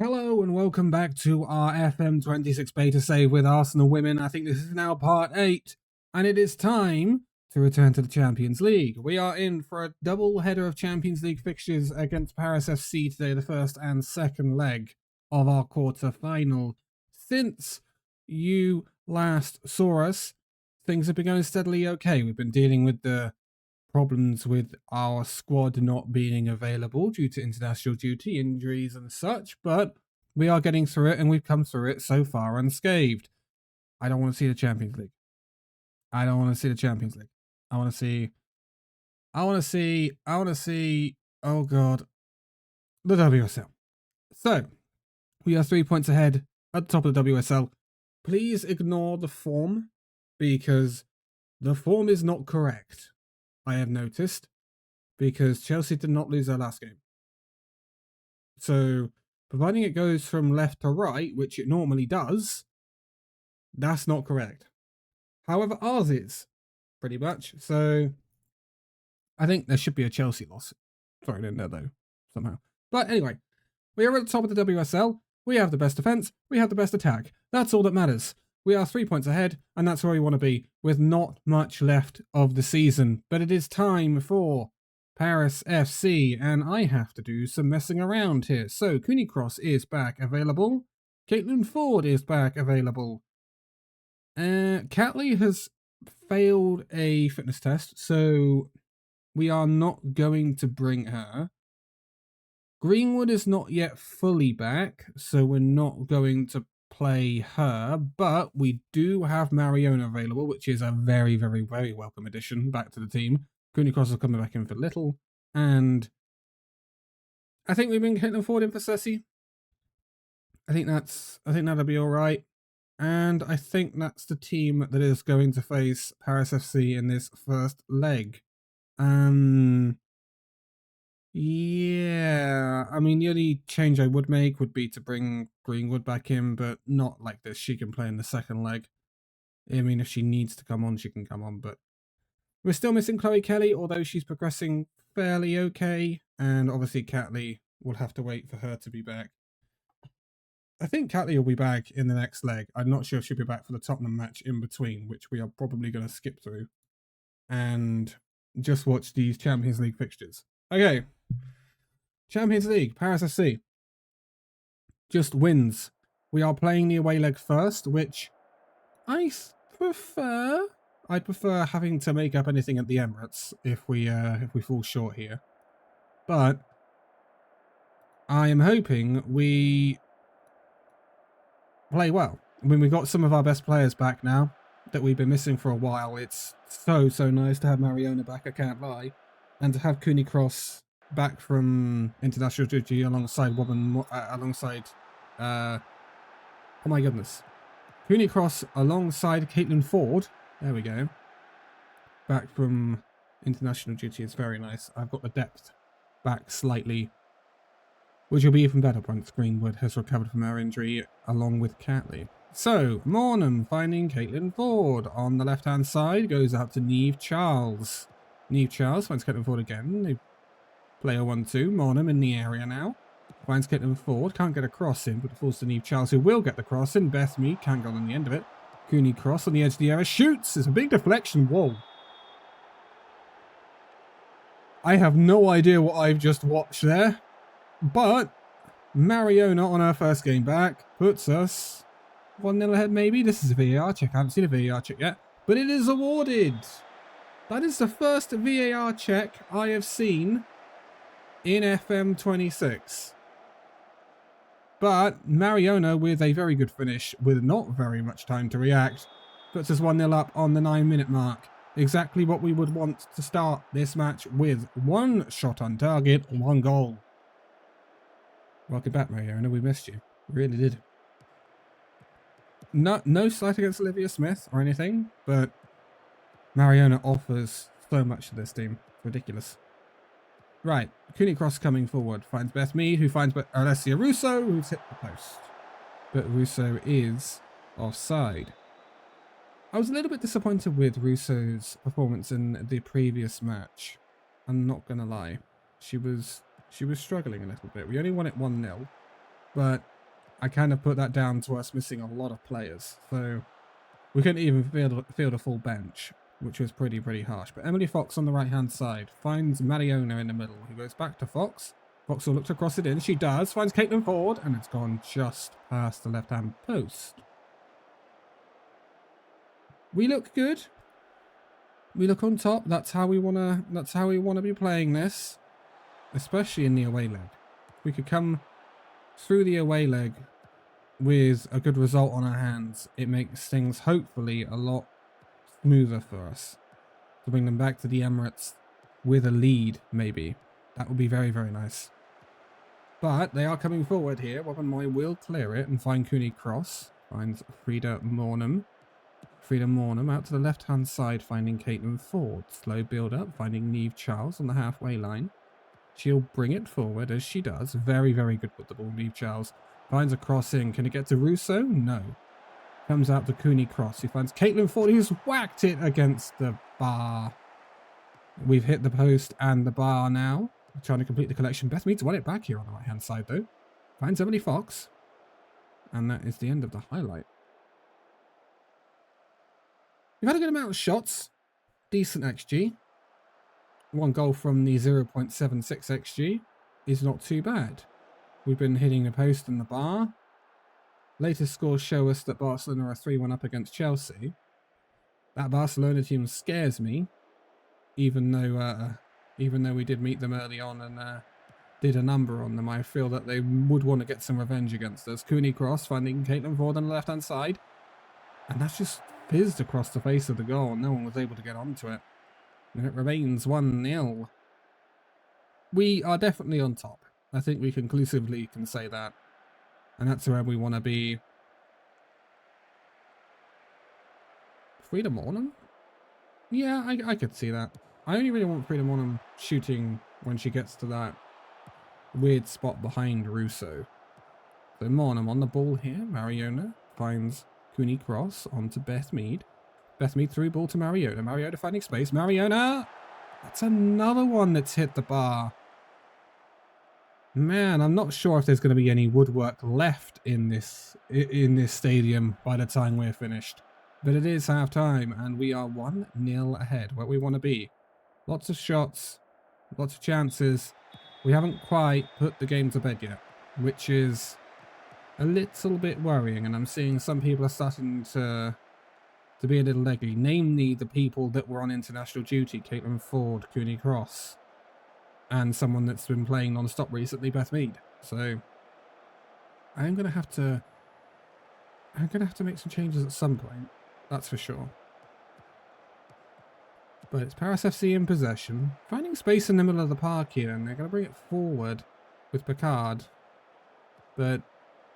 Hello and welcome back to our FM26 beta save with Arsenal women. I think this is now part 8, and it is time to return to the Champions League. We are in for a double header of Champions League fixtures against Paris FC today, the first and second leg of our quarter final. Since you last saw us, things have been going steadily okay. We've been dealing with the problems with our squad not being available due to international duty, injuries and such, but we are getting through it and we've come through it so far unscathed. I don't want to see the Champions League. I don't want to see the Champions League. I want to see, oh God, the WSL. So, we are 3 points ahead at the top of the WSL. Please ignore the form because the form is not correct. I have noticed, because Chelsea did not lose their last game. So, providing it goes from left to right, which it normally does, that's not correct. However, ours is, pretty much. So, I think there should be a Chelsea loss thrown in there, though, somehow. But anyway, we are at the top of the WSL. We have the best defence. We have the best attack. That's all that matters. We are 3 points ahead, and that's where we want to be, with not much left of the season. But it is time for Paris FC, and I have to do some messing around here. So, Cooney Cross is back available. Caitlin Ford is back available. Catley has failed a fitness test, so we are not going to bring her. Greenwood is not yet fully back, so we're not going to play her, but we do have Mariona available, which is a very, very, very welcome addition back to the team. Cooney Cross is coming back in for Little, and I think we've been Caitlin Ford in for Ceci. I think that'll be all right, and I think that's the team that is going to face Paris FC in this first leg. Yeah, I mean, the only change I would make would be to bring Greenwood back in, but not like this. She can play in the second leg. I mean, if she needs to come on, she can come on, but we're still missing Chloe Kelly, although she's progressing fairly okay, and obviously Catley will have to wait for her to be back. I think Catley will be back in the next leg. I'm not sure if she'll be back for the Tottenham match in between, which we are probably going to skip through and just watch these Champions League fixtures. Okay. Champions League, Paris FC. Just wins. We are playing the away leg first, which I prefer. I'd prefer having to make up anything at the Emirates if we fall short here. But I am hoping we play well. I mean, we've got some of our best players back now that we've been missing for a while. It's so nice to have Mariona back, I can't lie. And to have Cooney Cross back from international duty alongside oh my goodness, Cooney Cross alongside Caitlin Ford. There we go. Back from international duty is very nice. I've got the depth back slightly, which will be even better once Greenwood has recovered from her injury along with Catley. So, Mornham finding Caitlin Ford on the left-hand side, goes out to Niamh Charles. Niamh Charles finds Caitlin Ford again. They play a 1-2. Mornham in the area now. Finds Caitlin Ford. Can't get a cross in, but it falls to Niamh Charles, who will get the cross in. Beth Mead can't go on the end of it. Cooney Cross on the edge of the area. Shoots! It's a big deflection. Whoa. I have no idea what I've just watched there. But Mariona on her first game back puts us 1-0 ahead maybe. This is a VAR check. I haven't seen a VAR check yet. But it is awarded. That is the first VAR check I have seen in FM26. But Mariona, with a very good finish, with not very much time to react, puts us 1-0 up on the 9-minute mark. Exactly what we would want to start this match with. 1 shot on target, 1 goal. Welcome back, Mariona. We missed you. We really did. No slight against Olivia Smith or anything, but Mariona offers so much to this team. Ridiculous. Right, Cooney Cross coming forward. Finds Beth Mead, who finds Alessia Russo, who's hit the post. But Russo is offside. I was a little bit disappointed with Russo's performance in the previous match. I'm not going to lie. She was struggling a little bit. We only won it 1-0. but I kind of put that down to us missing a lot of players. So we couldn't even field a full bench, which was pretty harsh. But Emily Fox on the right-hand side finds Mariona in the middle, who goes back to Fox. Fox will look to cross it in. She does. Finds Caitlin Ford, and it's gone just past the left-hand post. We look good. We look on top. That's how we wanna be playing this, especially in the away leg. If we could come through the away leg with a good result on our hands, it makes things hopefully a lot smoother for us to bring them back to the Emirates with a lead. Maybe that would be very nice. But they are coming forward here. Wobbenmoy will clear it and find Cooney Cross. Finds Frida Mornham. Frida Mornham out to the left-hand side, finding Caitlin Ford. Slow build-up, finding Neve Charles on the halfway line. She'll bring it forward, as she does. Very good with the ball, Neve Charles. Finds a cross in. Can it get to Russo? No. Comes out to Cooney Cross. He finds Caitlin Ford, who's whacked it against the bar. We've hit the post and the bar now. Trying to complete the collection. Beth Mead's won it back here on the right-hand side, though. Finds Emily Fox. And that is the end of the highlight. We've had a good amount of shots. Decent XG. One goal from the 0.76 XG is not too bad. We've been hitting the post and the bar. Latest scores show us that Barcelona are 3-1 up against Chelsea. That Barcelona team scares me, even though we did meet them early on and did a number on them. I feel that they would want to get some revenge against us. Cooney Cross finding Caitlin Ford on the left-hand side. And that's just fizzed across the face of the goal. No one was able to get onto it. And it remains 1-0. We are definitely on top. I think we conclusively can say that. And that's where we want to be. Frida Mornham? Yeah, I could see that. I only really want Frida Mornham shooting when she gets to that weird spot behind Russo. So Mornham on the ball here. Mariona finds Cooney Cross onto Beth Mead. Beth Mead through ball to Mariona. Mariona finding space. Mariona! That's another one that's hit the bar. Man, I'm not sure if there's going to be any woodwork left in this stadium by the time we're finished. But it is half time and we are 1-0 ahead, where we want to be. Lots of shots, lots of chances. We haven't quite put the game to bed yet, which is a little bit worrying, and I'm seeing some people are starting to be a little leggy, namely the people that were on international duty, Caitlin Ford, Cooney Cross, and someone that's been playing non-stop recently, Beth Mead. So I'm gonna have to make some changes at some point, that's for sure. But it's Paris FC in possession, finding space in the middle of the park here, and they're gonna bring it forward with Picard. But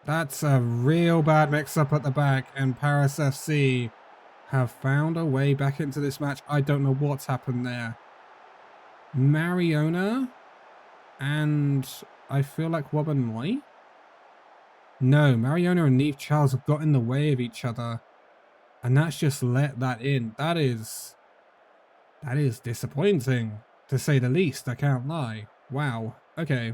that's a real bad mix-up at the back, and Paris FC have found a way back into this match. I don't know what's happened there. Mariona and I feel like Wobbenmoy. No, Mariona and Neve Charles have got in the way of each other, and that's just let that in. That is disappointing, to say the least. I can't lie. Wow. Okay.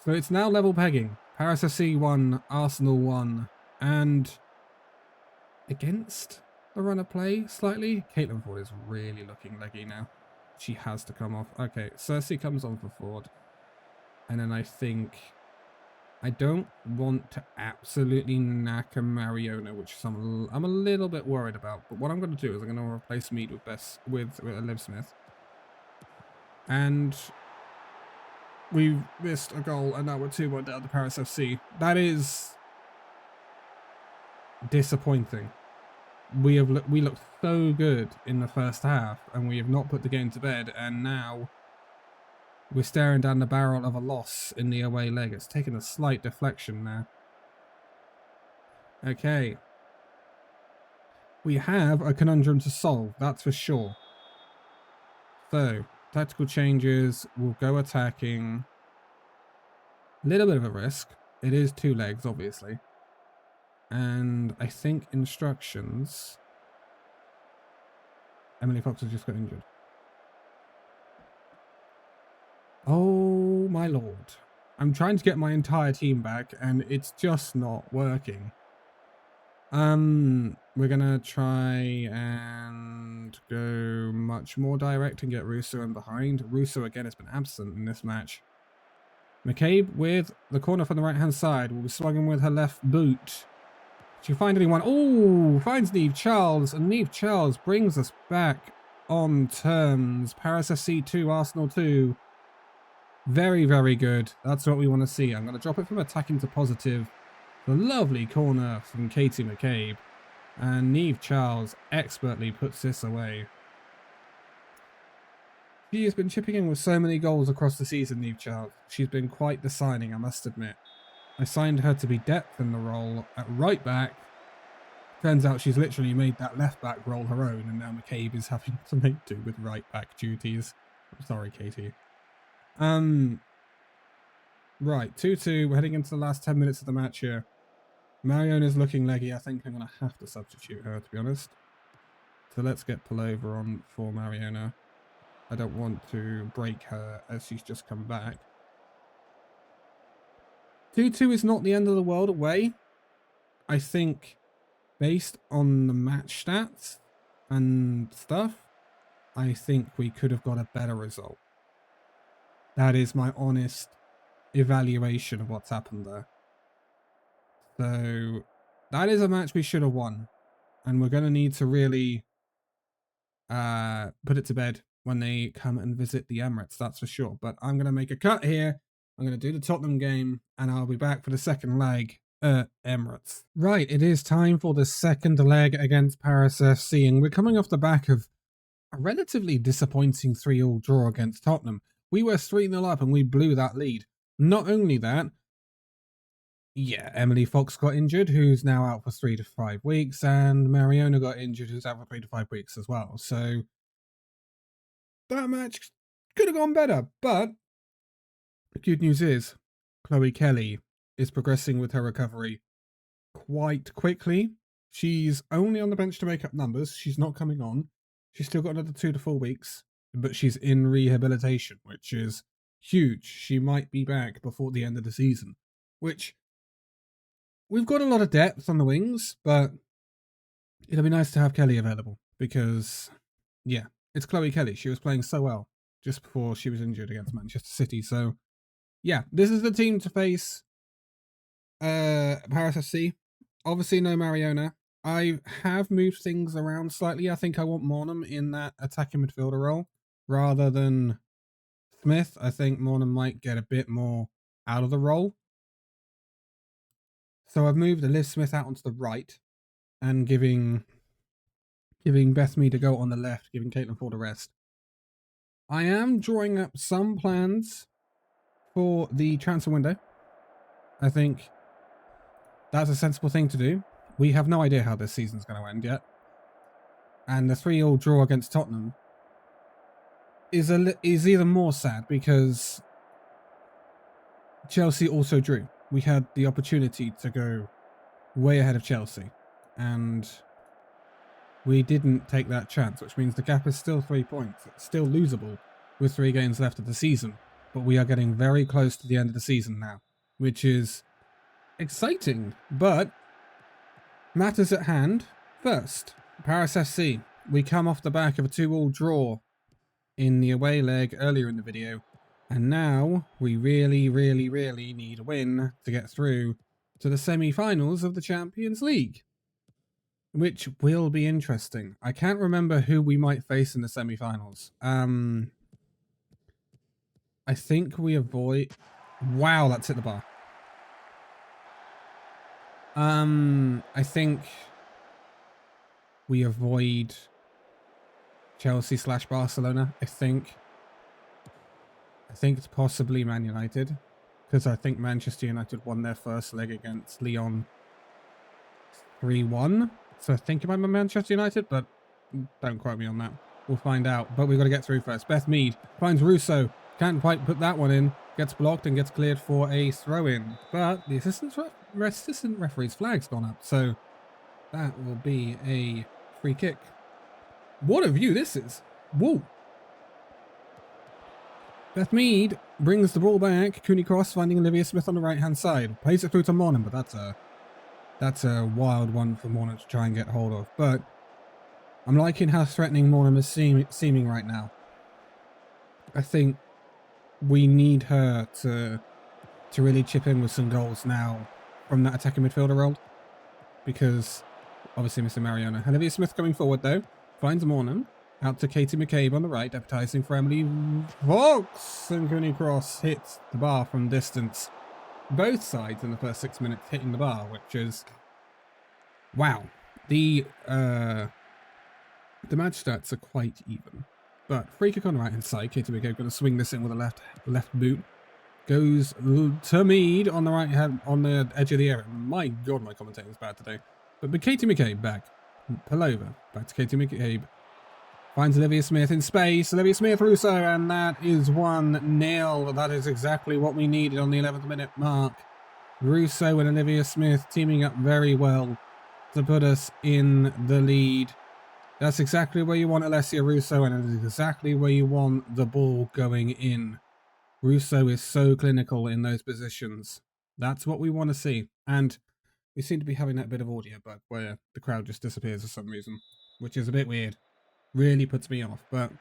So it's now level pegging. Paris FC 1, Arsenal 1, and against the run of play slightly. Caitlin Ford is really looking leggy now. She has to come off. Okay, Cersei comes on for Ford. And then I think I don't want to absolutely knack a Mariona, which I'm a little bit worried about. But what I'm going to do is I'm going to replace Mead with Liv Smith. And we missed a goal, and now we're 2-1 down to Paris FC. That is disappointing. We looked so good in the first half, and we have not put the game to bed, and now we're staring down the barrel of a loss in the away leg. It's taken a slight deflection there. Okay. We have a conundrum to solve, that's for sure. So, tactical changes, we'll go attacking. Little bit of a risk. It is 2 legs, obviously. And I think instructions. Emily Fox has just got injured. Oh my lord. I'm trying to get my entire team back, and it's just not working. We're gonna try and go much more direct and get Russo in behind. Russo again has been absent in this match. McCabe with the corner from the right-hand side will be slugging with her left boot. She find anyone? Oh, finds Neve Charles, and Neve Charles brings us back on terms. Paris FC 2, Arsenal 2. Very, very good. That's what we want to see. I'm going to drop it from attacking to positive. The lovely corner from Katie McCabe. And Neve Charles expertly puts this away. She has been chipping in with so many goals across the season, Neve Charles. She's been quite the signing, I must admit. I signed her to be depth in the role at right back. Turns out she's literally made that left back role her own, and now McCabe is having to make do with right back duties. I'm sorry, Katie. Right, 2-2. We're heading into the last 10 minutes of the match here. Mariona's looking leggy. I think I'm going to have to substitute her, to be honest. So let's get Pullover on for Mariona. I don't want to break her as she's just come back. 2-2 is not the end of the world away. I think, based on the match stats and stuff, I think we could have got a better result. That is my honest evaluation of what's happened there. So that is a match we should have won, and we're going to need to really put it to bed when they come and visit the Emirates, that's for sure. But I'm going to make a cut here. I'm going to do the Tottenham game, and I'll be back for the second leg at Emirates. Right, it is time for the second leg against Paris FC, and we're coming off the back of a relatively disappointing 3-3 draw against Tottenham. We were 3-0 up and we blew that lead. Not only that, yeah, Emily Fox got injured, who's now out for 3 to 5 weeks, and Mariona got injured, who's out for 3 to 5 weeks as well. So that match could have gone better, but the good news is Chloe Kelly is progressing with her recovery quite quickly. She's only on the bench to make up numbers. She's not coming on. She's still got another 2 to 4 weeks, but she's in rehabilitation, which is huge. She might be back before the end of the season, which we've got a lot of depth on the wings, but it'll be nice to have Kelly available because, yeah, it's Chloe Kelly. She was playing so well just before she was injured against Manchester City. So, yeah, this is the team to face Paris FC. Obviously, no Mariona. I have moved things around slightly. I think I want Mornham in that attacking midfielder role rather than Smith. I think Mornham might get a bit more out of the role. So I've moved Liz Smith out onto the right and giving Beth Mead to go on the left, giving Caitlin Ford a rest. I am drawing up some plans for the transfer window. I think that's a sensible thing to do. We have no idea how this season's going to end yet. And the 3-3 draw against Tottenham is even more sad because Chelsea also drew. We had the opportunity to go way ahead of Chelsea, and we didn't take that chance, which means the gap is still 3 points. It's still losable with 3 games left of the season, but we are getting very close to the end of the season now, which is exciting. But matters at hand first. Paris FC. We come off the back of a 2-2 draw in the away leg earlier in the video, and now we really, really, really need a win to get through to the semi-finals of the Champions League, which will be interesting. I can't remember who we might face in the semi-finals. I think we avoid... Wow, that's hit the bar. I think we avoid Chelsea/Barcelona. I think it's possibly Man United, because I think Manchester United won their first leg against Lyon 3-1. So I think it might be Manchester United, but don't quote me on that. We'll find out. But we've got to get through first. Beth Mead finds Russo. Can't quite put that one in. Gets blocked and gets cleared for a throw-in. But the assistant referee's flag's gone up. So that will be a free kick. What a view this is. Whoa. Beth Mead brings the ball back. Cooney Cross finding Olivia Smith on the right-hand side. Plays it through to Mornan, but that's a wild one for Mornan to try and get hold of. But I'm liking how threatening Mornan is seeming right now. I think we need her to really chip in with some goals now from that attacking midfielder role. Because obviously Mr. Mariano. Olivia Smith coming forward though. Finds Mornan. Out to Katie McCabe on the right, deputising for Emily Fox. And Cooney Cross hits the bar from distance. Both sides in the first 6 minutes hitting the bar, which is... wow. The match stats are quite even. But free kick on the right-hand side. Katie McCabe going to swing this in with a left boot. Goes to Mead on the right hand, on the edge of the area. My God, my commentating is bad today. But Katie McCabe back. Pull over. Back to Katie McCabe. Finds Olivia Smith in space. Olivia Smith Russo, and that is 1-0. That is exactly what we needed on the 11th minute mark. Russo and Olivia Smith teaming up very well to put us in the lead. That's exactly where you want Alessia Russo, and it is exactly where you want the ball going in. Russo is so clinical in those positions. That's what we want to see. And we seem to be having that bit of audio bug where the crowd just disappears for some reason, which is a bit weird. Really puts me off, but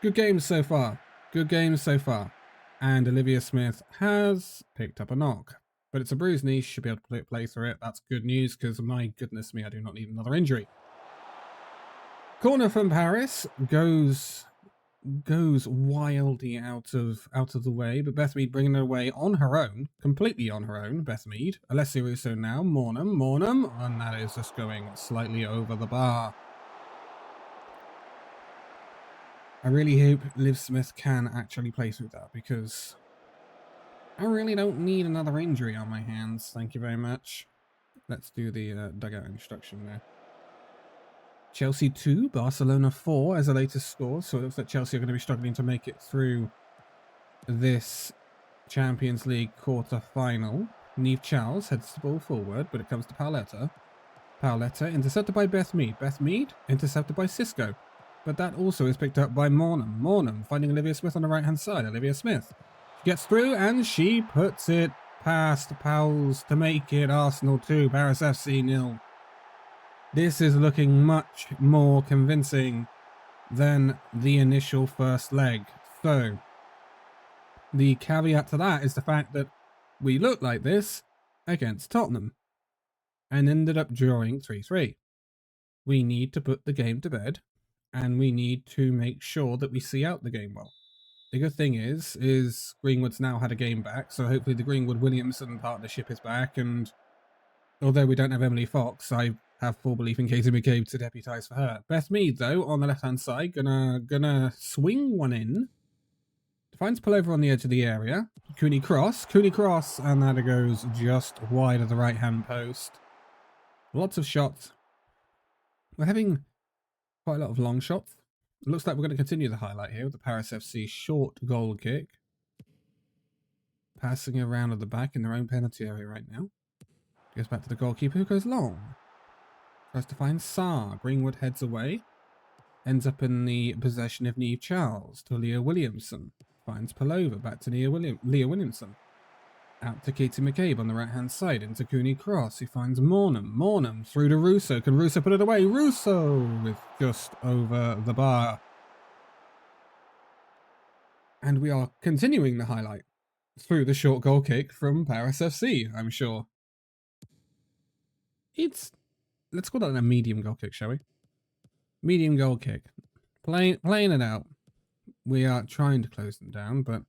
good games so far. Good games so far. And Olivia Smith has picked up a knock. But it's a bruised knee. She should be able to play through it. That's good news because, my goodness me, I do not need another injury. Corner from Paris goes wildly out of the way, but Beth Mead bringing it away on her own, completely on her own. Beth Mead, Alessia Russo now, Mornham, and that is just going slightly over the bar. I really hope Liv Smith can actually play through that, because I really don't need another injury on my hands. Thank you very much. Let's do the dugout instruction there. Chelsea 2, Barcelona 4 as the latest score. So it looks like Chelsea are going to be struggling to make it through this Champions League quarter-final. Niamh Charles heads the ball forward, but it comes to Paoletta. Paoletta intercepted by Beth Mead. Beth Mead intercepted by Cisco. But that also is picked up by Mornham. Mornham finding Olivia Smith on the right-hand side. Olivia Smith gets through and she puts it past Powell's to make it Arsenal 2, Paris FC 0. This is looking much more convincing than the initial first leg. So, the caveat to that is the fact that we looked like this against Tottenham and ended up drawing 3-3. We need to put the game to bed and we need to make sure that we see out the game well. The good thing is Greenwood's now had a game back, so hopefully the Greenwood-Williamson partnership is back, and although we don't have Emily Fox, I have full belief in Katie McCabe to deputise for her. Beth Mead, though, on the left-hand side, gonna swing one in. Finds pullover on the edge of the area. Cooney Cross, and that goes just wide of the right-hand post. Lots of shots. We're having quite a lot of long shots. It looks like we're going to continue the highlight here with the Paris FC short goal kick. Passing around at the back in their own penalty area right now. Goes back to the goalkeeper who goes long. Tries to find Sarr. Greenwood heads away. Ends up in the possession of Niamh Charles to Leah Williamson. Finds Pullover back to Leah Williamson. Out to Katie McCabe on the right-hand side into Cooney Cross. He finds Mornham through to Russo. Can Russo put it away? Russo with just over the bar. And we are continuing the highlight through the short goal kick from Paris FC, I'm sure. Let's call that a medium goal kick, shall we? Medium goal kick. Playing it out. We are trying to close them down, but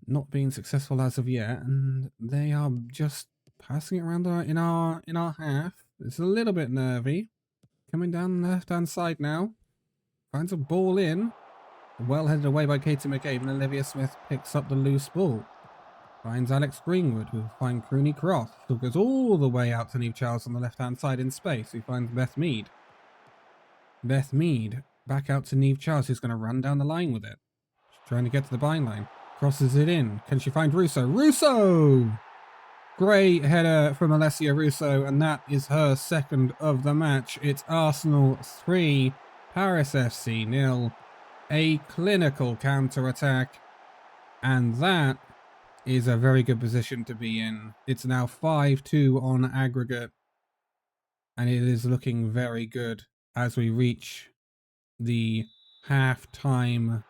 not being successful as of yet, and they are just passing it around in our half. It's a little bit nervy. Coming down the left-hand side now. Finds a ball in. Well headed away by Katie McCabe, and Olivia Smith picks up the loose ball. Finds Alex Greenwood, who will find Cooney Cross, who goes all the way out to Niamh Charles on the left-hand side in space, who finds Beth Mead. Beth Mead back out to Niamh Charles, who's going to run down the line with it. She's trying to get to the byline. Crosses it in. Can she find Russo? Russo! Great header from Alessia Russo, and that is her second of the match. It's Arsenal 3, Paris FC 0. a clinical counter-attack. And that is a very good position to be in. It's now 5-2 on aggregate. And it is looking very good as we reach the half-time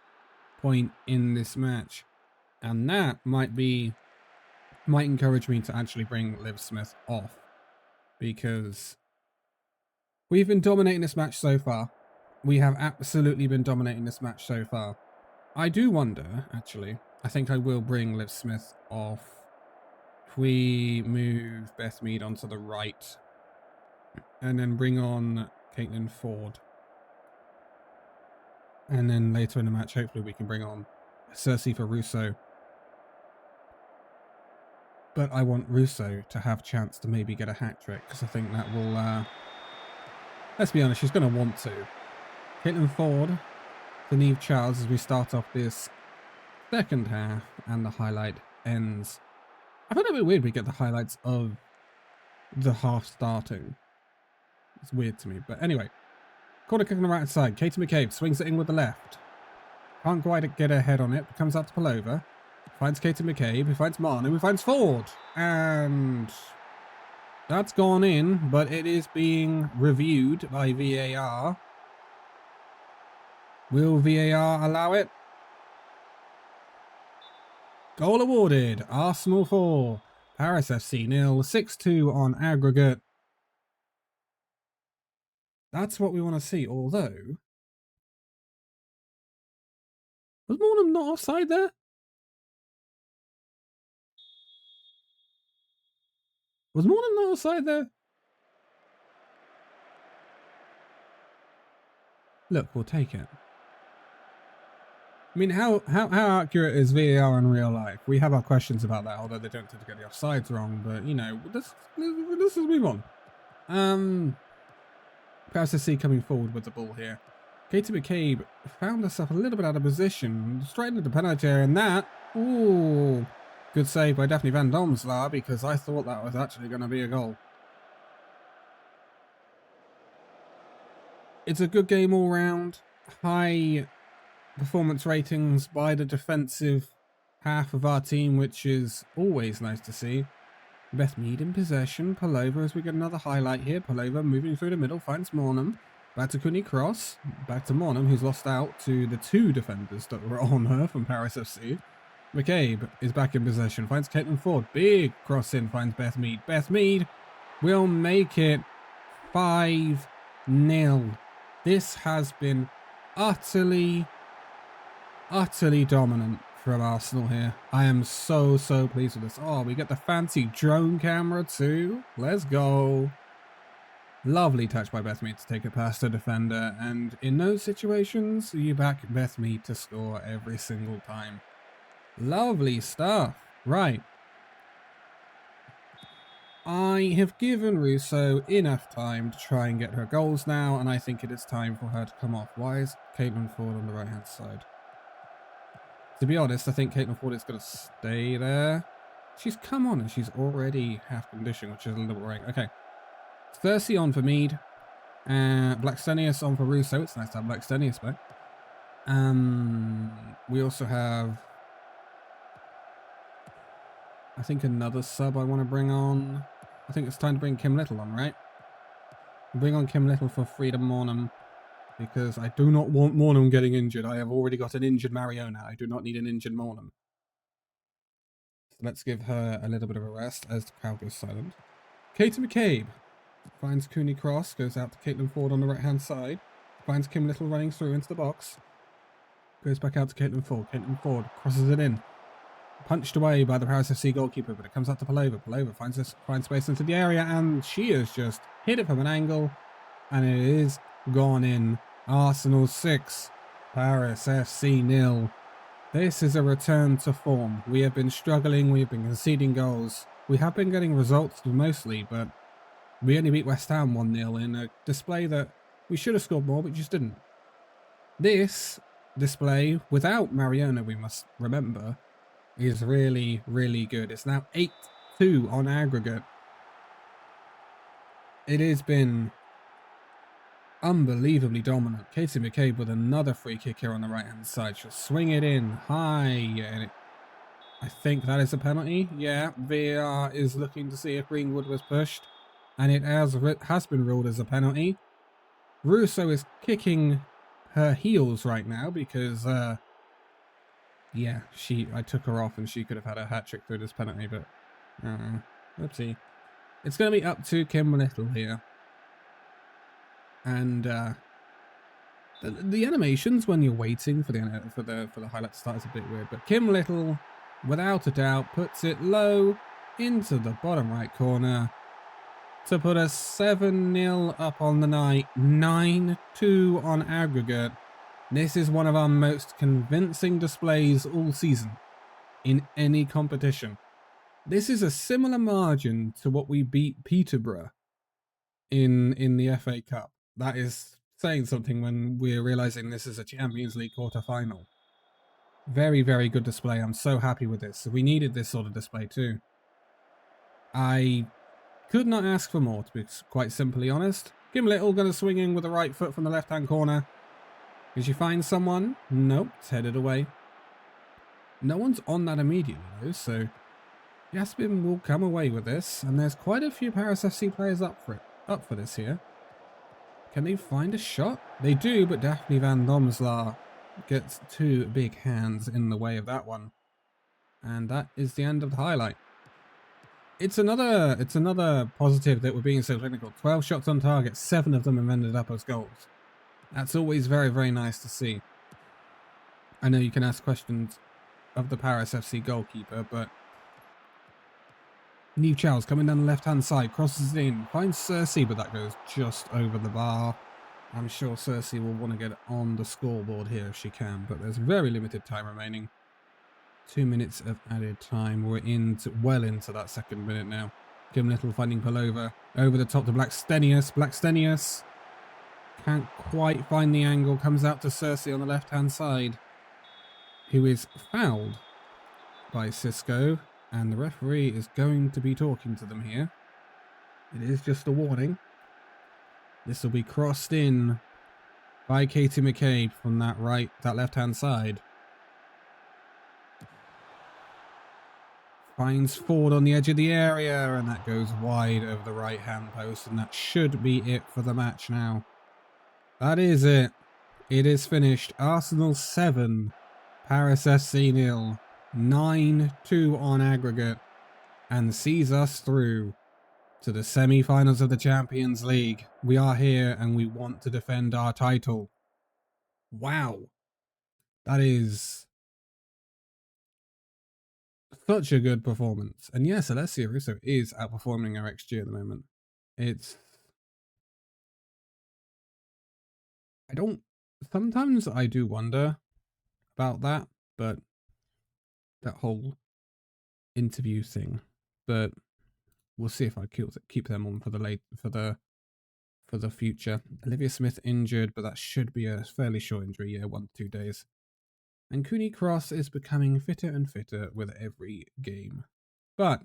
point in this match. And that might encourage me to actually bring Liv Smith off. Because we've been dominating this match so far. We have absolutely been dominating this match so far. I do wonder, actually, I think I will bring Liv Smith off. If we move Beth Mead onto the right and then bring on Caitlin Ford. And then later in the match, hopefully we can bring on Cersei for Russo. But I want Russo to have a chance to maybe get a hat trick, because I think that will, let's be honest, she's going to want to. Caitlin Ford to Niamh Charles as we start off this second half, and the highlight ends. I find it a bit weird we get the highlights of the half starting. It's weird to me, but anyway. Corner kick on the right side. Katie McCabe swings it in with the left. Can't quite get her head on it, but comes up to Pelova. Finds Katie McCabe, who finds Marno, who finds Ford. And that's gone in, but it is being reviewed by VAR. Will VAR allow it? Goal awarded. Arsenal 4. Paris FC 0. 6-2 on aggregate. That's what we want to see, although... Was Mornham not offside there? Was Mornham not offside there? Look, we'll take it. I mean, how accurate is VAR in real life? We have our questions about that, although they don't tend to get the offsides wrong, but, you know, let's move on. Paris FC coming forward with the ball here. Katie McCabe found herself a little bit out of position, straight into the penalty area, and that, ooh, good save by Daphne Van Domselaar, because I thought that was actually going to be a goal. It's a good game all round. High performance ratings by the defensive half of our team, which is always nice to see. Beth Mead in possession. Pelova as we get another highlight here. Pelova moving through the middle, finds Mornham. Back to Cooney Cross. Back to Mornham, who's lost out to the two defenders that were on her from Paris FC. McCabe is back in possession. Finds Caitlin Ford. Big cross in. Finds Beth Mead. Beth Mead will make it 5-0. This has been utterly dominant from Arsenal here. I am so pleased with this. Oh, we get the fancy drone camera too. Let's go. Lovely touch by Beth Mead to take it past the defender. And in those situations, you back Beth Mead to score every single time. Lovely stuff. Right. I have given Russo enough time to try and get her goals now, and I think it is time for her to come off. Why is Caitlin Ford on the right-hand side? To be honest, I think Caitlin Ford is going to stay there. She's come on and she's already half conditioned, which is a little bit worrying. Okay. Cersei on for Mead. Blackstenius on for Russo. It's nice to have Blackstenius back. We also have... I think another sub I want to bring on. I think it's time to bring Kim Little on, right? Bring on Kim Little for Freedom Mornham. Because I do not want Mornham getting injured. I have already got an injured Mariona. I do not need an injured Mornham. So let's give her a little bit of a rest as the crowd goes silent. Katie McCabe finds Cooney Cross. Goes out to Caitlin Ford on the right-hand side. Finds Kim Little running through into the box. Goes back out to Caitlin Ford. Caitlin Ford crosses it in. Punched away by the Paris FC goalkeeper, but it comes out to Pelova. Pelova finds space into the area, and she has just hit it from an angle, and it is gone in. Arsenal 6, Paris FC 0. This is a return to form. We have been struggling, we have been conceding goals. We have been getting results mostly, but we only beat West Ham 1-0 in a display that we should have scored more, but just didn't. This display, without Mariona, we must remember, is really good. It's now 8-2 on aggregate. It has been unbelievably dominant. Katie McCabe with another free kick here on the right-hand side. She'll swing it in high, and I think that is a penalty. Yeah, VAR is looking to see if Greenwood was pushed, and it has been ruled as a penalty. Russo is kicking her heels right now because, yeah, I took her off and she could have had a hat-trick through this penalty, but, oopsie. It's going to be up to Kim Little here. And, the animations when you're waiting for the highlight to start is a bit weird, but Kim Little, without a doubt, puts it low into the bottom right corner to put us 7-0 up on the night, 9-2 on aggregate. This is one of our most convincing displays all season in any competition. This is a similar margin to what we beat Peterborough in the FA Cup. That is saying something when we're realizing this is a Champions League quarter-final. Very, very good display. I'm so happy with this. We needed this sort of display too. I could not ask for more, to be quite simply honest. Kim Little going to swing in with the right foot from the left-hand corner. Did she find someone? Nope, it's headed away. No one's on that immediately though, so Yaspin will come away with this, and there's quite a few Paris FC players up for this here. Can they find a shot? They do, but Daphne van Domslaar gets two big hands in the way of that one. And that is the end of the highlight. It's another positive that we're being so clinical. 12 shots on target, 7 of them have ended up as goals. That's always very, very nice to see. I know you can ask questions of the Paris FC goalkeeper, but New Charles coming down the left-hand side, crosses it in, finds Cersei, but that goes just over the bar. I'm sure Cersei will want to get on the scoreboard here if she can, but there's very limited time remaining. 2 minutes of added time. We're well into that second minute now. Kim Little finding Palova over the top to Blackstenius. Blackstenius can't quite find the angle. Comes out to Cersei on the left-hand side, who is fouled by Cisco. And the referee is going to be talking to them here. It is just a warning. This will be crossed in by Katie McCabe from that left-hand side. Finds Ford on the edge of the area, and that goes wide over the right-hand post, and that should be it for the match now. That is it. It is finished. Arsenal 7, Paris FC 0. 9-2 on aggregate, and sees us through to the semi-finals of the Champions League. We are here and we want to defend our title. Wow. That is such a good performance. And yes, Alessia Russo is outperforming our XG at the moment. Sometimes I do wonder about that, but that whole interview thing, but we'll see if I keep them on for the future. Olivia Smith injured, but that should be a fairly short injury, 1 to 2 days. And Cooney Cross is becoming fitter and fitter with every game, but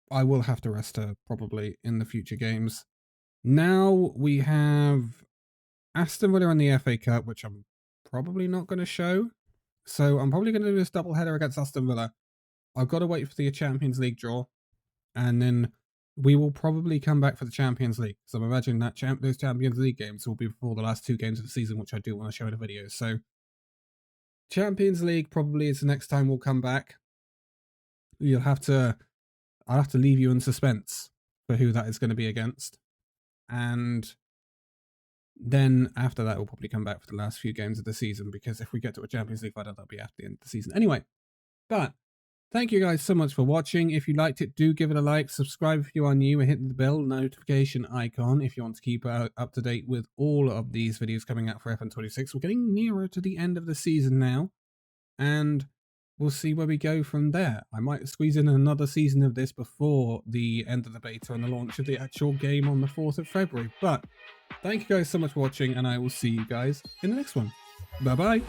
I will have to rest her probably in the future games. Now we have Aston Villa in the FA Cup, which I'm probably not going to show. So I'm probably going to do this double header against Aston Villa. I've got to wait for the Champions League draw, and then we will probably come back for the Champions League. So I'm imagining that those Champions League games will be before the last 2 games of the season, which I do want to show in a video. So Champions League probably is the next time we'll come back. I'll have to leave you in suspense for who that is going to be against. And then after that, we'll probably come back for the last few games of the season, because if we get to a Champions League final, that'll be after the end of the season. Anyway, but thank you guys so much for watching. If you liked it, do give it a like. Subscribe if you are new and hit the bell notification icon if you want to keep up to date with all of these videos coming out for FM26. We're getting nearer to the end of the season now, and we'll see where we go from there. I might squeeze in another season of this before the end of the beta and the launch of the actual game on the 4th of February. But thank you guys so much for watching, and I will see you guys in the next one. Bye-bye.